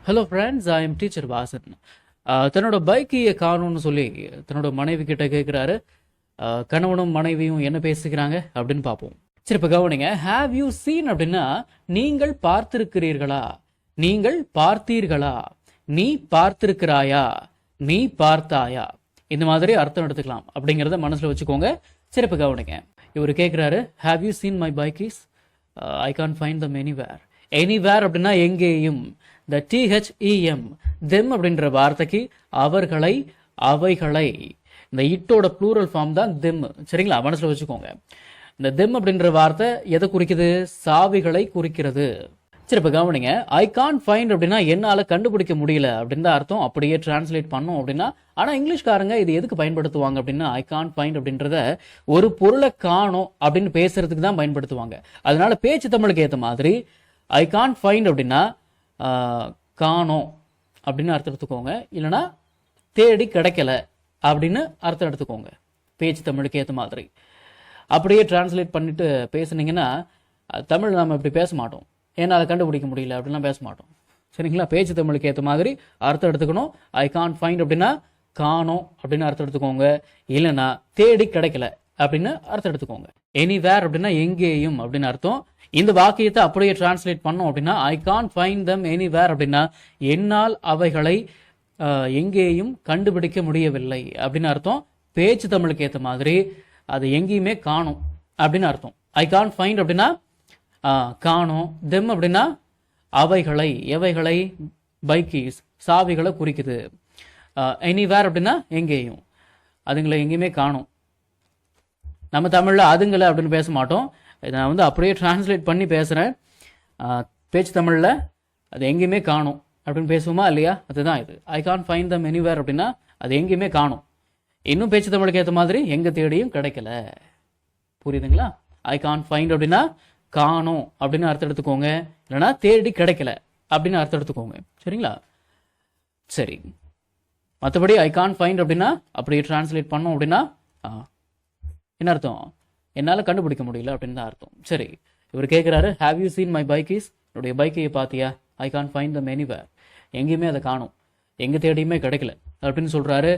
Hello friends, I am teacher Vasan. தன்னோட பைக்கையை காணும்னு சொல்லி தன்னோட மனைவி கிட்ட கேட்குறாரு. கணவனும் மனைவியும் என்ன பேசிக்கிறாங்க அப்படின்னு பார்ப்போம். சரி, இப்போ கவனிங்க. ஹாவ் யூ சீன் அப்படின்னா நீங்கள் பார்த்திருக்கிறீர்களா, நீங்கள் பார்த்தீர்களா, நீ பார்த்திருக்கிறாயா, நீ பார்த்தாயா, இந்த மாதிரி அர்த்தம் எடுத்துக்கலாம். அப்படிங்கிறத மனசில் வச்சுக்கோங்க. சரி, இப்போ கவனிங்க. இவர் கேட்குறாரு, have you seen my bike keys? I can't find them anywhere. Anywhere அப்படின்னா எங்கேயும். த THEM தெம் அப்படின்ற வார்த்தைக்கு அவர்களை, அவைகளை, இந்த இட்டோட ப்ளூரல் ஃபார்ம் தான் தெம். சரிங்களா, மனசில் வச்சுக்கோங்க. இந்த தெம் அப்படின்ற வார்த்தை எதை குறிக்குது? சாவிகளை குறிக்கிறது. சரி, இப்போ கவனிங்க. ஐ கான் ஃபைண்ட் அப்படின்னா என்னால் கண்டுபிடிக்க முடியல அப்படின்னு தான் அர்த்தம். அப்படியே டிரான்ஸ்லேட் பண்ணோம் அப்படின்னா. ஆனால் இங்கிலீஷ்காரங்க இது எதுக்கு பயன்படுத்துவாங்க அப்படின்னா, ஐ கான் ஃபைண்ட் அப்படின்றத ஒரு பொருளை காணோம் அப்படின்னு பேசுறதுக்கு தான் பயன்படுத்துவாங்க. அதனால பேச்சு தமிழுக்கு ஏற்ற மாதிரி ஐ கான் ஃபைண்ட் அப்படின்னா காணோம் அப்படின்னு அர்த்தம் எடுத்துக்கோங்க. இல்லைனா தேடி கிடைக்கல அப்படின்னு அர்த்தம் எடுத்துக்கோங்க. பேச்சு தமிழுக்கு ஏற்ற மாதிரி அப்படியே டிரான்ஸ்லேட் பண்ணிட்டு பேசுனீங்கன்னா தமிழ் நாம் இப்படி பேச மாட்டோம். ஏன்னா அதை கண்டுபிடிக்க முடியல அப்படின்லாம் பேச மாட்டோம். சரிங்களா, பேச்சு தமிழுக்கு ஏற்ற மாதிரி அர்த்தம் எடுத்துக்கணும். ஐ கான் ஃபைண்ட் அப்படின்னா காணோம் அப்படின்னு அர்த்தம் எடுத்துக்கோங்க. இல்லைன்னா தேடி கிடைக்கல அப்படின்னு அர்த்தம் எடுத்துக்கோங்க. எனிவேர் அப்படின்னா எங்கேயும் அப்படின்னு அர்த்தம். இந்த வாக்கியத்தை அப்படியே டிரான்ஸ்லேட் பண்ணோம் அப்படின்னா, ஐ கான் ஃபைண்ட் தம் எனிவேர் அப்படின்னா என்னால் அவைகளை எங்கேயும் கண்டுபிடிக்க முடியவில்லை அப்படின்னு அர்த்தம். பேச்சு தமிழுக்கு ஏற்ற மாதிரி அது எங்கேயுமே காணும் அப்படின்னு அர்த்தம். ஐ கான் ஃபைண்ட் அப்படின்னா காணும். தெம் அப்படின்னா அவைகளை, எவைகளை, பைக்கீஸ் சாவிகளை குறிக்குது. எனிவேர் அப்படின்னா எங்கேயும், அதுங்களை எங்கேயுமே காணும். நம்ம தமிழில் அதுங்களை அப்படின்னு பேச மாட்டோம். நான் வந்து அப்படியே டிரான்ஸ்லேட் பண்ணி பேசுகிறேன். பேச்சு தமிழில் அது எங்கேயுமே காணும் அப்படின்னு பேசுவோமா இல்லையா? அதுதான் இது. ஐ கான் ஃபைண்ட் தம் எனிவேர் அப்படின்னா அது எங்கேயுமே காணும். இன்னும் பேச்சு தமிழுக்கு ஏற்ற மாதிரி எங்கே தேடியும் கிடைக்கல. புரியுதுங்களா? ஐ கான் ஃபைண்ட் அப்படின்னா காணும் அப்படின்னு அர்த்தம் எடுத்துக்கோங்க. இல்லைனா தேடி கிடைக்கல அப்படின்னு அர்த்தம் எடுத்துக்கோங்க. சரிங்களா? சரி, மற்றபடி ஐ கான் ஃபைண்ட் அப்படின்னா அப்படியே டிரான்ஸ்லேட் பண்ணோம் அப்படின்னா என்ன அர்த்தம்? என்னால் கண்டுபிடிக்க முடியல அப்படின்னு தான் அர்த்தம். சரி, இவர் கேட்குறாரு, ஹாவ் யூ சீன் மை பைக்கீஸ்? என்னுடைய பைக்கையை பார்த்தியா? ஐ கான் ஃபைண்ட் தம் எனிவேர். எங்கேயுமே அதை காணும், எங்கே தேடியுமே கிடைக்கல அப்படின்னு சொல்கிறாரு.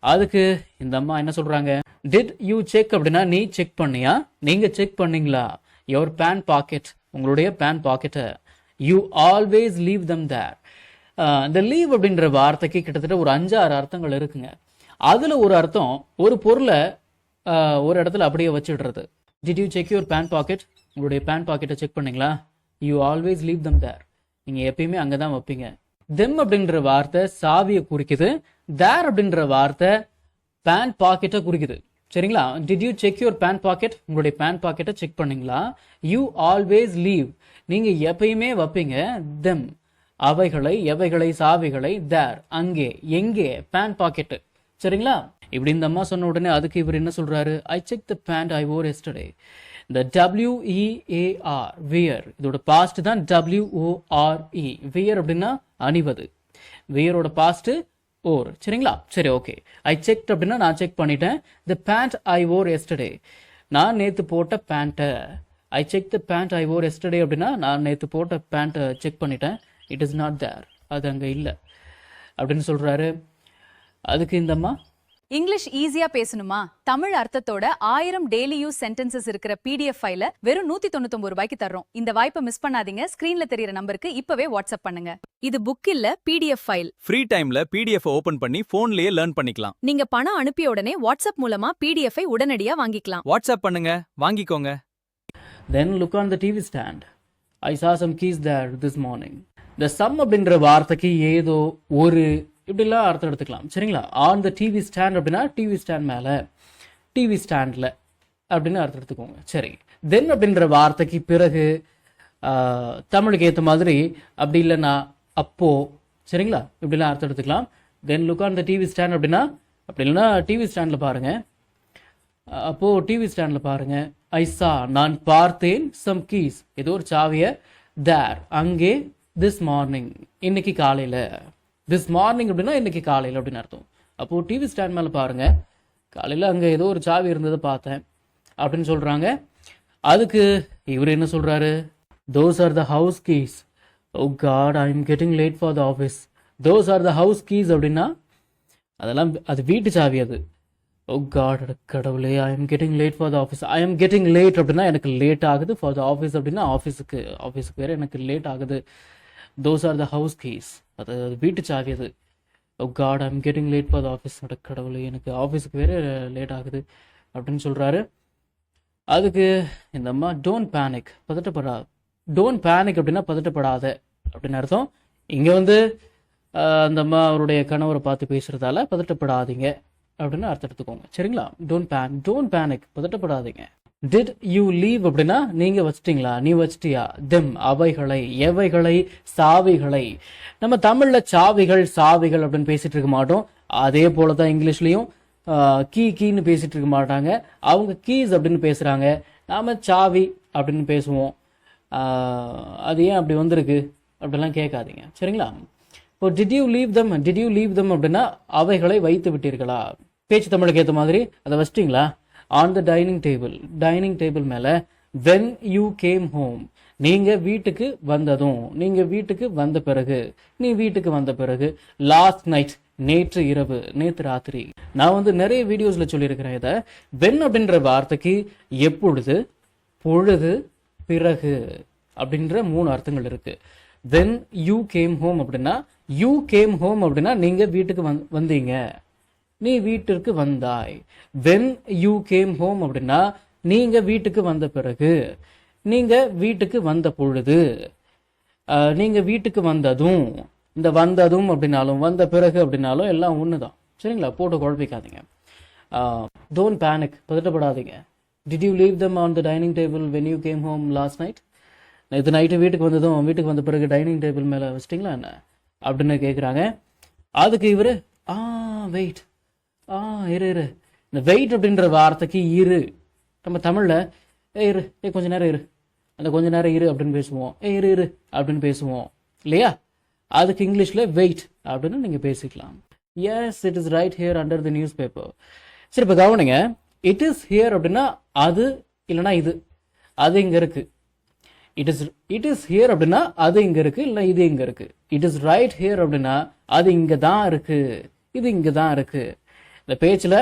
அதுக்கு இந்த அம்மா என்ன சொல்கிறாங்க? டிட் யூ செக் அப்படின்னா நீ செக் பண்ணியா, நீங்கள் செக் பண்ணீங்களா? யுவர் பேன் பாக்கெட், உங்களுடைய பேன் பாக்கெட்டை. யூ ஆல்வேஸ் லீவ் தம் தேர். இந்த லீவ் அப்படின்ற வார்த்தைக்கு கிட்டத்தட்ட ஒரு 5-6 அர்த்தங்கள் இருக்குங்க. அதில் ஒரு அர்த்தம் ஒரு பொருளை ஒரு இடத்துல அப்படியே வச்சுடுறது. Did you check your pan pocket? உங்களுடைய பேன் பாக்கெட்டை செக் பண்ணீங்களா? You always leave them there. நீங்கள் எப்பயுமே அங்கே தான் வைப்பீங்க. தெம் அப்படின்ற வார்த்தை சாவியை குறிக்குது. தேர் அப்படின்ற வார்த்தை பேன் பாக்கெட்டை குறிக்குது. சரிங்களா? Did you check your pan pocket? உங்களுடைய பேன் பாக்கெட்டை செக் பண்ணீங்களா? யூ ஆல்வேஸ் லீவ், நீங்கள் எப்பயுமே வைப்பீங்க. தெம் அவைகளை, எவைகளை, சாவிகளை. தேர் அங்கே, எங்கே, பேன் பாக்கெட்டு. சரிங்களா? இப்படி இந்த அம்மா சொன்ன உடனே அதுக்கு இவர் என்ன சொல்றாரு? I check the pant I wore yesterday. இந்த WEAR வியர், இதோட பாஸ்ட் தான் WORE. வியர் அப்படின்னா அணிவது. வியரோட பாஸ்ட் ஓர். சரிங்களா? சரி, ஓகே. ஐ செக் அப்படின்னா நான் செக் பண்ணிட்டேன். த பேண்ட் ஐ ஓர் எஸ்டர்டே, நான் நேற்று போட்ட பேண்ட்டை. I check the pant I wore yesterday அப்படின்னா நான் நேற்று போட்ட பேண்ட்டை செக் பண்ணிட்டேன். இட் இஸ் நாட் தேர், அது அங்கே இல்லை அப்படின்னு சொல்றாரு. அதுக்கு இந்த அம்மா, இங்கிலீஷ் ஈஸியா பேசணுமா? தமிழ் அர்த்தத்தோட 1000 டெய்லி யூஸ் சென்டென்சஸ் இருக்கிற PDF ஃபைல வெறும் 199 ரூபாய்க்கு தர்றோம். இந்த வாய்ப்பை மிஸ் பண்ணாதீங்க. ஸ்கிரீன்ல தெரியற நம்பருக்கு இப்பவே வாட்ஸ்அப் பண்ணுங்க. இது புக் இல்ல, PDF ஃபைல். ஃப்ரீ டைம்ல PDF ஓபன் பண்ணி போன்லயே லேர்ன் பண்ணிக்கலாம். நீங்க பணம் அனுப்பிய உடனே வாட்ஸ்அப் மூலமா PDF ஐ உடனடியா வாங்கிக்கலாம். வாட்ஸ்அப் பண்ணுங்க, வாங்கிக்கோங்க. Then look on the TV stand. I saw some keys there this morning. The sum அப்படின்ற வார்த்தைக்கு ஏதோ ஒரு இப்படிலாம் அர்த்தம் எடுத்துக்கலாம். சரிங்களா? ஆன் த டிவி ஸ்டாண்ட் அப்படின்னா டிவி ஸ்டாண்ட் மேலே, டிவி ஸ்டாண்டில் அப்படின்னு அர்த்தம் எடுத்துக்கோங்க. சரி, தென் அப்படின்ற வார்த்தைக்கு பிறகு தமிழுக்கு ஏற்ற மாதிரி அப்படி இல்லைன்னா அப்போ. சரிங்களா? இப்படிலாம் அர்த்தம் எடுத்துக்கலாம். தென் look on the TV stand அப்படின்னா அப்படி இல்லைன்னா டிவி ஸ்டாண்டில் பாருங்கள். அப்போது டிவி ஸ்டாண்டில் பாருங்கள். ஐசா நான் பார்த்தேன். சம் கீஸ் ஏதோ ஒரு சாவியை. தேர் அங்கே. திஸ் மார்னிங் இன்னைக்கு காலையில். திஸ் மார்னிங் அப்படின்னா இன்னைக்கு காலையில் அப்படின்னு அர்த்தம். அப்போது டிவி ஸ்டாண்ட் மேலே பாருங்கள், காலையில் அங்கே ஏதோ ஒரு சாவி இருந்ததை பார்த்தேன் அப்படின்னு சொல்கிறாங்க. அதுக்கு இவர் என்ன சொல்கிறாரு? Those are the house keys. Oh God I am getting late for the office. Those are the house keys அப்படின்னா அதெல்லாம் அது வீட்டு சாவி அது. ஓ காட் கடவுளே I am getting late for the office. I am getting late அப்படின்னா எனக்கு late ஆகுது. ஃபார் த ஆஃபீஸ் அப்படின்னா ஆஃபீஸுக்கு வேறு எனக்கு லேட் ஆகுது. Those are the house keys, அது வீட்டு சாவி அது. Oh God I am getting late for the office. கடவுளே எனக்கு ஆஃபீஸுக்கு வேறு லேட் ஆகுது அப்படின்னு சொல்கிறாரு. அதுக்கு இந்த அம்மா டோன்ட் பேனிக், பதட்டப்படாது. டோன்ட் பேனிக் அப்படின்னா பதட்டப்படாத அப்படின்னு அர்த்தம். இங்கே வந்து அந்த அம்மா அவருடைய கணவரை பார்த்து பேசுகிறதால பதட்டப்படாதீங்க அப்படின்னு அர்த்தம் எடுத்துக்கோங்க. சரிங்களா? டோன்ட் பேனிக், பதட்டப்படாதீங்க. டிட் யூ லீவ் அப்படின்னா நீங்கள் வச்சிட்டிங்களா, நீ வச்சிட்டியா. தெம் அவைகளை, எவைகளை, சாவிகளை. நம்ம தமிழில் சாவிகள் அப்படின்னு பேசிகிட்டு இருக்க மாட்டோம். அதே போல தான் இங்கிலீஷ்லேயும் கீன்னு பேசிகிட்டு இருக்க மாட்டாங்க. அவங்க கீஸ் அப்படின்னு பேசுகிறாங்க, நாம் சாவி அப்படின்னு பேசுவோம். அது ஏன் அப்படி வந்திருக்கு அப்படிலாம் கேட்காதீங்க. சரிங்களா? இப்போ டிட் யூ லீவ் தம் அப்படின்னா அவைகளை வைத்து விட்டீர்களா. பேச்சு தமிழுக்கு ஏற்ற மாதிரி அதை வச்சிட்டிங்களா. ஆன் த டைனிங் டேபிள் மேலே. வென் யூ கேம் ஹோம், நீங்கள் வீட்டுக்கு வந்ததும், நீங்கள் வீட்டுக்கு வந்த பிறகு, நீ வீட்டுக்கு வந்த பிறகு. லாஸ்ட் நைட், நேற்று இரவு, நேற்று ராத்திரி. நான் வந்து நிறைய வீடியோஸில் சொல்லியிருக்கிறேன் இதை. வென் அப்படின்ற வார்த்தைக்கு எப்பொழுது, பொழுது, பிறகு அப்படின்ற 3 அர்த்தங்கள் இருக்கு. வென் யூ கேம் ஹோம் அப்படின்னா நீங்கள் வீட்டுக்கு வந்தீங்க, நீ வீட்டிற்கு வந்தாய். வென் யூ கேம் ஹோம் அப்படின்னா நீங்கள் வீட்டுக்கு வந்த பிறகு, நீங்கள் வீட்டுக்கு வந்த பொழுது, நீங்கள் வீட்டுக்கு வந்ததும். இந்த வந்ததும் அப்படின்னாலும் வந்த பிறகு அப்படின்னாலும் எல்லாம் ஒன்று தான். சரிங்களா? போட்டு குழப்பிக்காதீங்க. டோன்ட் பேனிக், பதட்டப்படாதீங்க. Did you leave them on the dining table when you came home last night. இது நைட்டு வீட்டுக்கு வந்த பிறகு டைனிங் டேபிள் மேலே வச்சிட்டிங்களா என்ன அப்படின்னு கேட்குறாங்க. அதுக்கு இவர் வெயிட், இரு. இந்த வெயிட் அப்படின்ற வார்த்தைக்கு இரு. நம்ம தமிழில் இரு, கொஞ்ச நேரம் இரு, அந்த கொஞ்ச நேரம் இரு அப்படின்னு பேசுவோம். இரு அப்படின்னு பேசுவோம் இல்லையா? அதுக்கு இங்கிலீஷில் வெயிட் அப்படின்னு நீங்கள் பேசிக்கலாம். Yes, it is right here under the newspaper. சரி, இப்போ கவனிங்க. இட் இஸ் ஹியர் அப்படின்னா அது இல்லைனா இது, அது இங்கே இருக்கு. இட் இஸ் ஹியர் அப்படின்னா அது இங்கே இருக்கு, இல்லை இது இங்கே இருக்கு. இட் இஸ் ரைட் ஹியர் அப்படின்னா அது இங்கே தான் இருக்கு, இது இங்கே தான் இருக்கு. இந்த பேச்சில்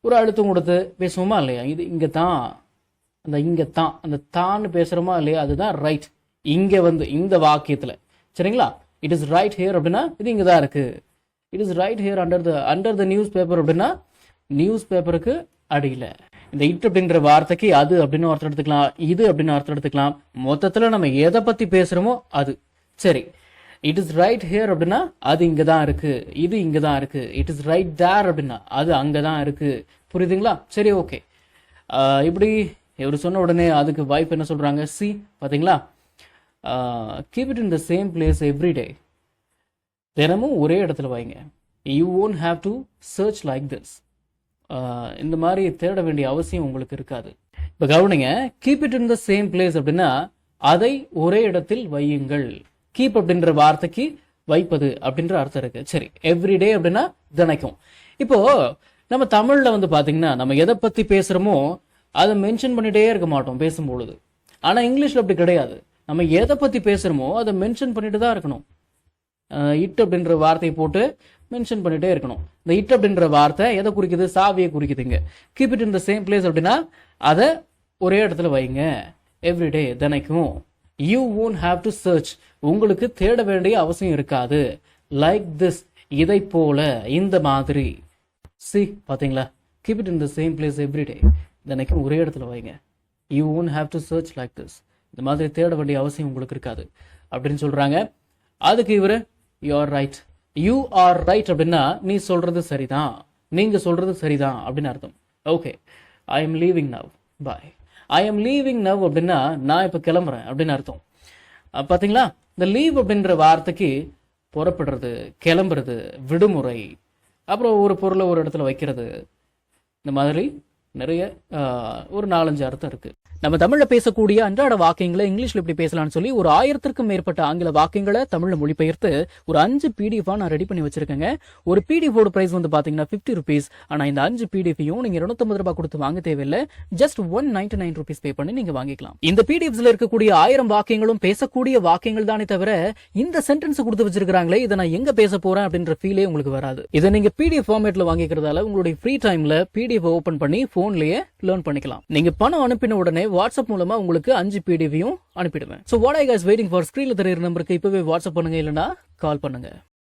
ஒரு அழுத்தம் கொடுத்து பேசுவோமா இல்லையா? இது இங்கே தான், அந்த இங்கே தான், அந்த தான்னு பேசுகிறோமா இல்லையா? அதுதான் ரைட். இங்கே வந்து இந்த வாக்கியத்தில். சரிங்களா? இட் இஸ் ரைட் ஹியர் அப்படின்னா இது இங்கே தான் இருக்கு. It is right here under the news paper அப்படின்னா நியூஸ் பேப்பருக்கு அடியில். இந்த இட் அப்படின்ற வார்த்தைக்கு அது அப்படின்னு அர்த்தம் எடுத்துக்கலாம், இது அப்படின்னு அர்த்தம் எடுத்துக்கலாம். மொத்தத்தில் நம்ம எதை பற்றி பேசுகிறோமோ அது. சரி, இட் இஸ் ரைட் ஹியர் அப்படின்னா அது இங்கே தான் இருக்கு, இது இங்கே தான் இருக்கு. இட் இஸ் ரைட் தேர் அப்படின்னா அது அங்கே தான் இருக்கு. புரியுதுங்களா? சரி, ஓகே. இப்படி இவர் சொன்ன உடனே அதுக்கு வைஃப் என்ன சொல்கிறாங்க? சி, பார்த்தீங்களா, keep it in the same place every day. தினமும் ஒரே இடத்துல வைங்க. You won't have to search like this. இந்த மாதிரி தேட வேண்டிய அவசியம் உங்களுக்கு இருக்காது. இப்போ கவனிங்க, keep it in the same place அப்படின்னா அதை ஒரே இடத்தில் வையுங்கள். கீப் அப்படின்ற வார்த்தைக்கு வைப்பது அப்படின்ற அர்த்தம் இருக்கு. சரி, எவ்ரிடே அப்படின்னா தினைக்கும். இப்போ நம்ம தமிழ்ல வந்து பாத்தீங்கன்னா நம்ம எதை பத்தி பேசுறோமோ அதை மென்ஷன் பண்ணிட்டே இருக்க மாட்டோம் பேசும்பொழுது. ஆனா இங்கிலீஷ்ல அப்படி கிடையாது. நம்ம எதை பத்தி பேசுறோமோ அதை மென்ஷன் பண்ணிட்டு தான் இருக்கணும். இட் அப்படின்ற வார்த்தையை போட்டு மென்ஷன் பண்ணிட்டே இருக்கணும். இந்த இட் அப்படின்ற வார்த்தை எதை குறிக்குது? சாவியை குறிக்குதுங்க. Keep it in the same place அப்படின்னா அதை ஒரே இடத்துல வைங்க. எவ்ரிடே தினைக்கும். You won't have to search, உங்களுக்கு தேட வேண்டிய அவசியம் இருக்காது. லைக் திஸ், இதை போல, இந்த மாதிரி. சி, பாத்தீங்களா? Keep it in the same place every day, தினைக்கும் ஒரே இடத்துல வைங்க. You won't have to search like this, இந்த மாதிரி தேட வேண்டிய அவசியம் உங்களுக்கு இருக்காது அப்படின்னு சொல்றாங்க. அதுக்கு இவரு you are right. You are right அப்படின்னா நீ சொல்றது சரிதான், நீங்க சொல்றது சரிதான் அப்படின்னு அர்த்தம். Okay, I am leaving now, bye. I am leaving now அப்படின்னா நான் இப்போ கிளம்புறேன் அப்படின்னு அர்த்தம். பார்த்தீங்களா? இந்த லீவ் அப்படின்ற வார்த்தைக்கு புறப்படுறது, கிளம்புறது, விடுமுறை, அப்புறம் ஒரு பொருளை ஒரு இடத்துல வைக்கிறது, இந்த மாதிரி நிறைய ஒரு 4-5 அர்த்தம் இருக்கு. நம்ம தமிழ்ல பேசக்கூடிய அன்றாட வாக்கியங்களை இங்கிலீஷ்ல எப்படி பேசலாம்னு சொல்லி ஒரு 1000க்கும் மேற்பட்ட ஆங்கில வாக்கியங்களை தமிழ்ல மொழிபெயர்த்து ஒரு 5 PDF நான் ரெடி பண்ணி வச்சிருக்கேங்க. ஒரு PDF ஓட பிரைஸ் வந்து பாத்தீங்கன்னா 50 rupees. ஆனா இந்த 5 PDFையும் நீங்க 250 ரூபாய் கொடுத்து வாங்க தேவையில்லை. ஜஸ்ட் 199 rupees பே பண்ணி நீங்க வாங்கிக்கலாம். இந்த PDFஸ்ல இருக்கக்கூடிய 1000 வாக்கியங்களும் பேசக்கூடிய வாக்கியங்கள் தானே தவிர இந்த சென்டென்ஸ் கொடுத்து வச்சிருக்காங்களே இதை நான் எங்க பேச போறேன் அப்படின்ற ஃபீலே உங்களுக்கு வராது. இதை நீங்க PDF ஃபார்மேட்ல வாங்கிக்கிறதால உங்களுடைய ஃப்ரீ டைம்ல PDF ஓபன் பண்ணி போன்லயே லேர்ன் பண்ணிக்கலாம். நீங்க பணம் அனுப்பின உடனே வாட்ஸ்அப் மூலமா உங்களுக்கு 5 PDFையும் அனுப்பிடுவேன். So what are you guys waiting for? ஸ்கிரீன்ல தெரியுற நம்பருக்கு இப்பவே வாட்ஸ்அப் பண்ணுங்க, இல்லனா கால் பண்ணுங்க.